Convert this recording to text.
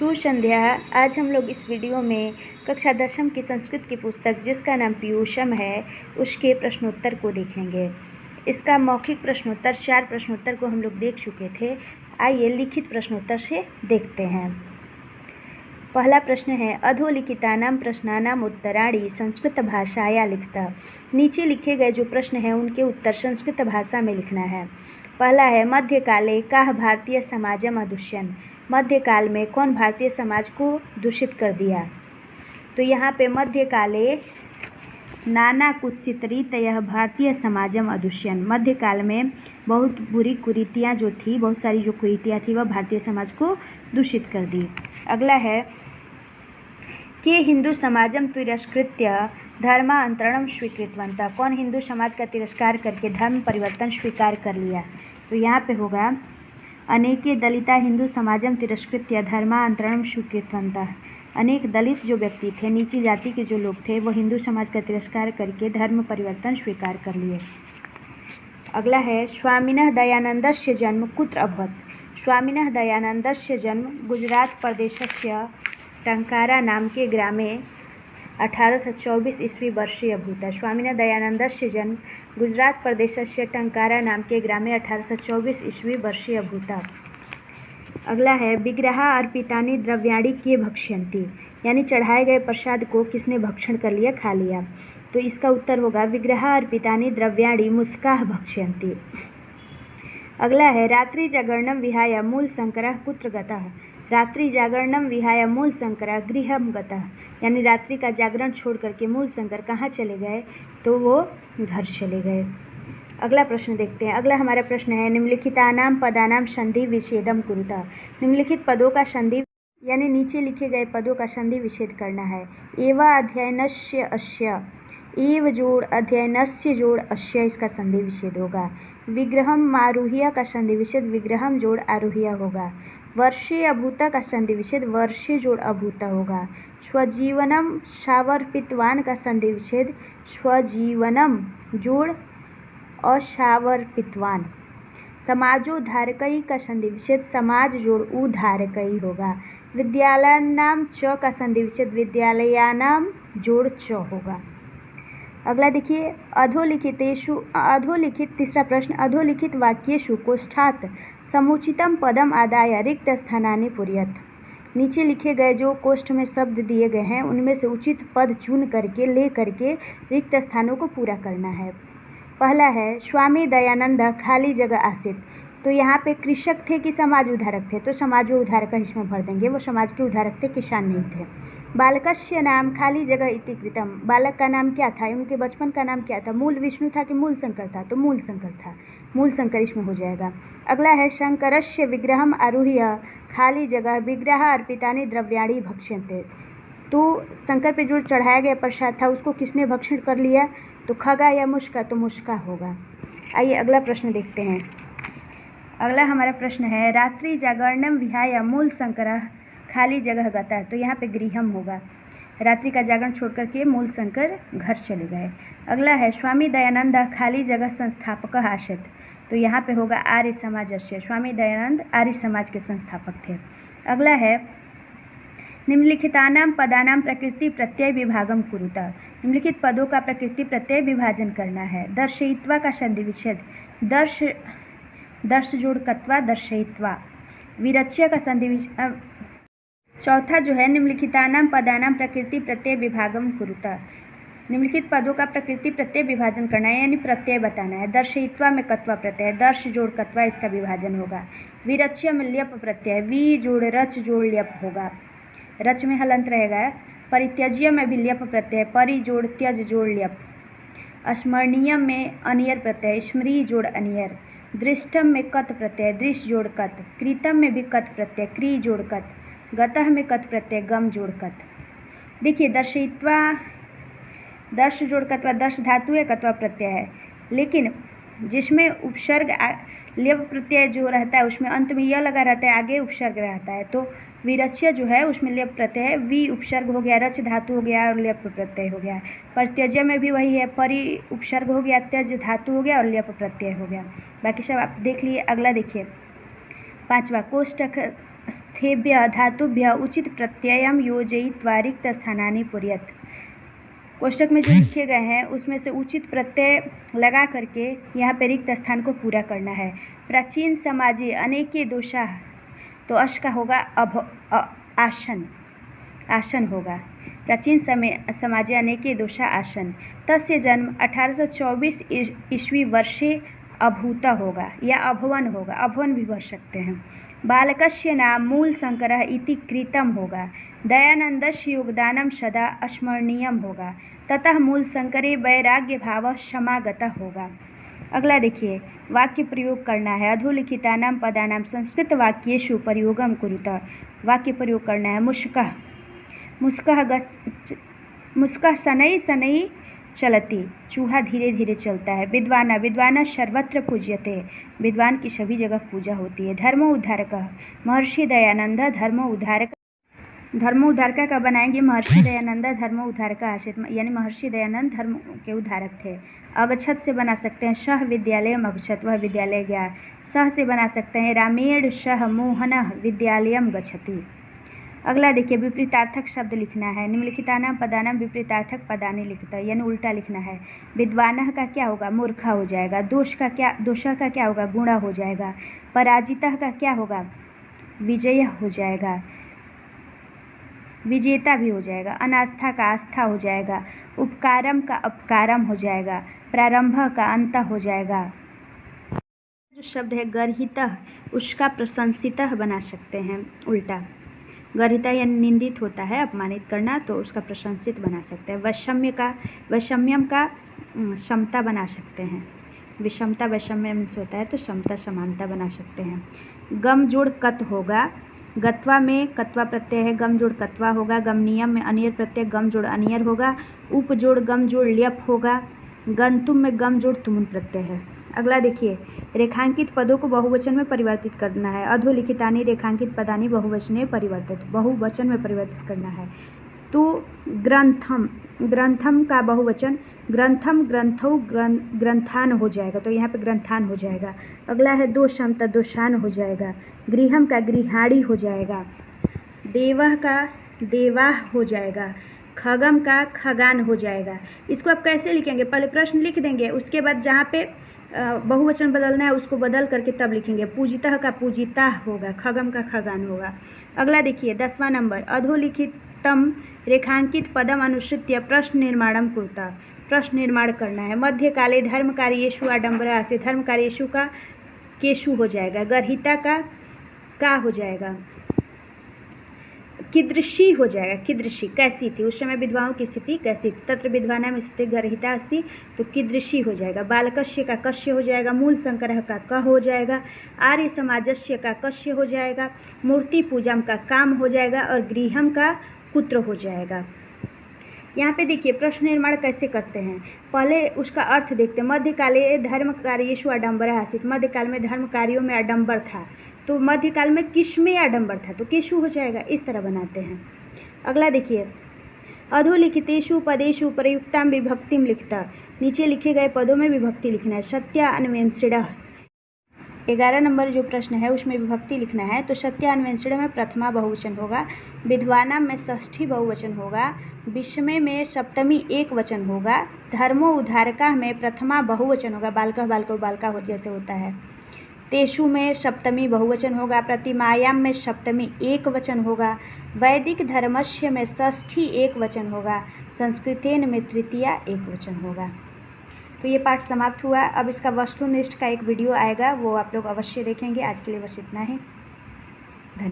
शुभ संध्या। आज हम लोग इस वीडियो में कक्षा 10वीं की संस्कृत की पुस्तक जिसका नाम पीयूषम है उसके प्रश्नोत्तर को देखेंगे। इसका मौखिक प्रश्नोत्तर 4 प्रश्नोत्तर को हम लोग देख चुके थे। आइए लिखित प्रश्नोत्तर से देखते हैं। पहला प्रश्न है अधोलिखितानां प्रश्नानाम् उत्तराणि संस्कृत भाषाया लिखता। नीचे लिखे गए जो प्रश्न हैं उनके उत्तर संस्कृत भाषा में लिखना है। पहला है मध्यकाले काः भारतीय समाजम अदुष्यन्। मध्यकाल में कौन भारतीय समाज को दूषित कर दिया। तो यहाँ पे मध्यकाले नाना कुत्सित रीतयः भारतीय समाजम अदुष्यन्। मध्यकाल में बहुत बुरी कुरीतियाँ जो थी, बहुत सारी जो कुरीतियाँ थी वह भारतीय समाज को दूषित कर दी। अगला है कि हिंदू समाजम तिरस्कृत्य धर्मांतरणम स्वीकृतवन्तः। कौन हिंदू समाज का तिरस्कार करके धर्म परिवर्तन स्वीकार कर लिया। तो यहाँ पे होगा अनेके दलिता हिंदू समाजम तिरस्कृत्य धर्मांतरणम स्वीकृतवन्तः। अनेक दलित जो व्यक्ति थे, नीची जाति के जो लोग थे, वो हिंदू समाज का तिरस्कार करके धर्म परिवर्तन स्वीकार कर लिए। अगला है स्वामिनः दयानन्दस्य जन्म कुत्र अभवत्। स्वामिनः दयानन्दस्य जन्म गुजरात प्रदेशस्य टंकारा नाम के ग्रामे 1824 ईस्वी वर्षे अभूत्। स्वामिनः दयानन्दस्य जन्म गुजरात प्रदेशस्य टंकारा नाम के ग्रामे 1824 ईस्वी वर्षे अभूत्। अगला है विग्रह अर्पितानि द्रव्याणि के भक्ष्यन्ति। यानी चढ़ाए गए प्रसाद को किसने भक्षण कर लिया, खा लिया। तो इसका उत्तर होगा विग्रह अर्पितानि द्रव्याणि मुस्काः भक्ष्यन्ति। अगला है रात्रि जागरणं विहाय मूलशंकरः कुत्र गतः। रात्रि जागरणं विहाय मूलशंकरः गृहं गतः। यानी रात्रि का जागरण छोड़ करके मूलशंकर कहाँ चले गए, तो वो घर चले गए। अगला प्रश्न देखते हैं। अगला हमारा प्रश्न है निम्नलिखितानां पदानां संधि विच्छेदम कुरुतः। निम्नलिखित पदों का संधि यानी नीचे लिखे गए पदों का संधि विच्छेद करना है। एवा अध्ययनस्य अस्य, एव जोड़ अध्ययनस्य जोड़ अस्य, इसका संधि विच्छेद होगा। विग्रहम आरुह्य का संधि विच्छेद विग्रहम जोड़ आरुह्य होगा। वर्षे अभूत का संधि विच्छेद वर्षे जोड़ अभूत होगा। स्वजीवनम सावर्पितवान का संधि विच्छेद स्वजीवनम जोड़ असावर्पितवान। समाजोद्धारकई का संधि विच्छेद समाज जोड़ उद्धारकई होगा। विद्यालयानां च का संधि विच्छेद विद्यालयानां जोड़ च होगा। अगला देखिए अधोलिखित तीसरा प्रश्न अधोलिखित वाक्येषु कोष्ठात् समुचितम पदम आदाय रिक्त स्थानानि पूरयत। नीचे लिखे गए जो कोष्ठ में शब्द दिए गए हैं उनमें से उचित पद चुन करके ले करके रिक्त स्थानों को पूरा करना है। पहला है स्वामी दयानंद खाली जगह आसित। तो यहाँ पे कृषक थे कि समाज उद्धारक थे, तो समाज उद्धारक इसमें भर देंगे। वो समाज के उद्धारक थे, किसान नहीं थे। बालकस्य नाम खाली जगह इति कृतम। बालक का नाम क्या था, उनके बचपन का नाम क्या था। मूल विष्णु था कि मूल शंकर था, तो मूल शंकर था। मूल शंकर इसमें हो जाएगा। अगला है शंकरस्य विग्रहम आरुह्य खाली जगह विग्रह अर्पितानि द्रव्याणि भक्ष्यन्ते। तो शंकर पे जो चढ़ाया गया प्रसाद था उसको किसने भक्षण कर लिया, तो खगा या मुस्का, तो मुस्का होगा। आइए अगला प्रश्न देखते हैं। अगला हमारा प्रश्न है रात्रि जागरणम विहाय मूल शंकरः खाली जगह गता। तो यहाँ पे गृहम होगा। रात्रि का जागरण छोड़ करके मूल शंकर घर चले गए। अगला है स्वामी दयानंद खाली जगह संस्थापक आसित। तो यहाँ पे होगा आर्य समाजस्य। स्वामी दयानंद आर्य समाज के संस्थापक थे। अगला है निम्नलिखितानां पदानां प्रकृति प्रत्यय विभागम कुरुतः। निम्नलिखित पदों का प्रकृति प्रत्यय विभाजन करना है। दर्शयित्वा का संधि विच्छेद दर्श जोड़ कत्वा दर्शयित्वा। विरच्य का संधि चौथा जो है निम्नलिखितानां पदानां प्रकृति प्रत्यय विभागम कुरुतः। निम्नलिखित पदों का प्रकृति प्रत्यय विभाजन करना है, यानी प्रत्यय बताना है। दर्शयित्वा में कत्वा प्रत्यय, दर्श जोड़ कत्वा इसका विभाजन होगा। विरच्य में ल्यप प्रत्यय, वी जोड़ रच जोड़ ल्यप होगा। रच में हलंत रहेगा। परित्यज्य में भी ल्यप प्रत्यय, परि जोड़ त्यज जोड़ ल्यप। स्मरणीय में अनियर प्रत्यय, स्मृ जोड़ अनियर। दृष्टम में कत प्रत्यय, दृश जोड़ कत। कृतम में भी कत प्रत्यय, क्री जोड़ कत। गतः में कत प्रत्यय, गम जोड़ कत। देखिए दर्शयित्वा दर्श जोड़ कत्वा, दर्श धातु है, कत्वा प्रत्यय है, लेकिन जिसमें उपसर्ग ल्यप प्रत्यय जो रहता है उसमें अंत में यह लगा रहता है, आगे उपसर्ग रहता है। तो विरच्य जो है उसमें ल्यप प्रत्यय है, वी उपसर्ग हो गया, रच धातु हो गया और ल्यप प्रत्यय हो गया। परित्यज्य में भी वही है, परि उपसर्ग हो गया, त्यज धातु हो गया और ल्यप प्रत्यय हो गया। बाकी सब आप देख लिए। अगला देखिए 5वां कोष्ठक स्थेभ्य धातुभ्य उचित प्रत्ययम योजयित्वा रिक्त स्थानानि पूरयेत्। कोष्टक में जो लिखे गए हैं उसमें से उचित प्रत्यय लगा करके यहाँ पे रिक्त स्थान को पूरा करना है। प्राचीन समाजे अनेके दोषा, तो अश का होगा आसन, आसन होगा। प्राचीन समाजे अनेके दोषा आसन। तस्य जन्म 1824 ईस्वी वर्षे अभूत होगा या अभवन होगा, अभवन भी भर सकते हैं। बालकस्य नाम मूलशंकरः इति कृतम होगा। दयानंदस्य योगदानम सदा स्मरणीयम होगा। ततः मूलशंकरे वैराग्य भाव समागतः होगा। अगला देखिए, वाक्य प्रयोग करना है। अधोलिखितानां पदानां संस्कृत वाक्येषु प्रयोगं कुरुत। वाक्य प्रयोग करना है। मुष्कः, मुष्कः शनैः शनैः चलति, चूहा धीरे धीरे चलता है। विद्वाना, विद्वान सर्वत्र पूज्यते, विद्वान की सभी जगह पूजा होती है। धर्मो उद्धारकः, महर्षि दयानंद धर्मो उद्धारक, धर्म उद्धारका का बनाएंगे महर्षि दयानंद धर्म उद्धारका आश्रित, यानी महर्षि दयानंद धर्म के उद्धारक थे। अगच्छत से बना सकते हैं सह विद्यालयम अगच्छत, वह विद्यालय गया। सह से बना सकते हैं रामेण सह मोहनः विद्यालयम गच्छति। अगला देखिए, विपरीतार्थक शब्द लिखना है। निम्नलिखितानां पदानां विपरीतार्थक पदानि लिखता है, यानी उल्टा लिखना है। विद्वानः का क्या होगा, मूर्खा हो जाएगा। दोषः का क्या होगा, गुणा हो जाएगा। पराजितः का क्या होगा, विजय हो जाएगा, विजेता भी हो जाएगा। अनास्था का आस्था हो जाएगा। उपकारम का अपकारम हो जाएगा। प्रारंभ का अंत हो जाएगा। जो शब्द है गर्हितः, उसका प्रशंसितः बना सकते हैं उल्टा। गर्हिता यानी निंदित होता है, अपमानित करना, तो उसका प्रशंसित बना सकते हैं। वैषम्यम का समता बना सकते हैं। विषमता वैषम्यम से होता है, तो समता समानता बना सकते हैं। गम जोड़ कत होगा। गत्वा में कत्वा प्रत्यय है, गम जोड़ कत्वा होगा। गमनियम में अनियर प्रत्यय, गम जोड़ अनियर होगा। उप जोड़ गम जोड़ ल्यप होगा। गंतुम में गम जोड़ तुमुन प्रत्यय है। अगला देखिए, रेखांकित पदों को बहुवचन में परिवर्तित करना है। अधोलिखितानि रेखांकित पदानि बहुवचने परिवर्तित, बहुवचन में परिवर्तित करना है। तो ग्रंथम, ग्रंथम का बहुवचन ग्रंथम ग्रंथौ ग्रंथान हो जाएगा, तो यहाँ पे ग्रंथान हो जाएगा। अगला है दोषम, तो दोषान हो जाएगा। गृहम का गृहाणी हो जाएगा। देवः का देवाह हो जाएगा। खगम का खगान हो जाएगा। इसको आप कैसे लिखेंगे, पहले प्रश्न लिख देंगे, उसके बाद जहाँ पे बहुवचन बदलना है उसको बदल करके तब लिखेंगे। पूजितः का पूजिता होगा। खगम का खगान होगा। अगला देखिए 10वां नंबर, अधोलिखितम रेखांकित पदम अनुसृत्य प्रश्न निर्माणम कुरुता। प्रश्न निर्माण करना है। मध्यकाले धर्मकार्येषु आडंबरा से, धर्मकार्येषु का केशु हो जाएगा। गर्हिता का हो जाएगा। कीदृशी हो जाएगा। कीदृशी कैसी थी, उस समय विधवाओं की स्थिति कैसी थी। तत्र विद्वानां स्थिति गर्हिता अस्ति, तो कीदृशी हो जाएगा। बालकस्य का कस्य हो जाएगा। मूल शंकरः का क हो जाएगा। आर्य समाजस्य का कस्य हो जाएगा। मूर्ति पूजाम का काम हो जाएगा। और गृहम का कुत्र हो जाएगा। यहाँ पे देखिए प्रश्न निर्माण कैसे करते हैं, पहले उसका अर्थ देखते हैं। मध्यकाले धर्म कार्येषु आडंबरा आसीत्, मध्यकाल में धर्म कार्यों में आडंबर था, तो मध्यकाल में किस में आडंबर था, तो केशु हो जाएगा। इस तरह बनाते हैं। अगला देखिए, अधोलिखितेषु पदेषु प्रयुक्तां विभक्तिम लिखता, नीचे लिखे गए पदों में विभक्ति लिखना है। सत्यान्वेषणः, 11 नंबर जो प्रश्न है उसमें विभक्ति लिखना है। तो सत्यान्वेषण में प्रथमा बहुवचन होगा। विद्वानां में षष्ठी बहुवचन होगा। विषमे में सप्तमी एक वचन होगा। धर्मो उद्धारका में प्रथमा बहुवचन होगा। बालकः बालको बालका जैसे होता है। तेषु में सप्तमी बहुवचन होगा। प्रतिमायाम में सप्तमी एक वचन होगा। वैदिक धर्मस्य में षष्ठी एक वचन होगा। संस्कृतेन में तृतीया एक वचन होगा। तो ये पाठ समाप्त हुआ। अब इसका वस्तुनिष्ठ का एक वीडियो आएगा, वो आप लोग अवश्य देखेंगे। आज के लिए बस इतना ही।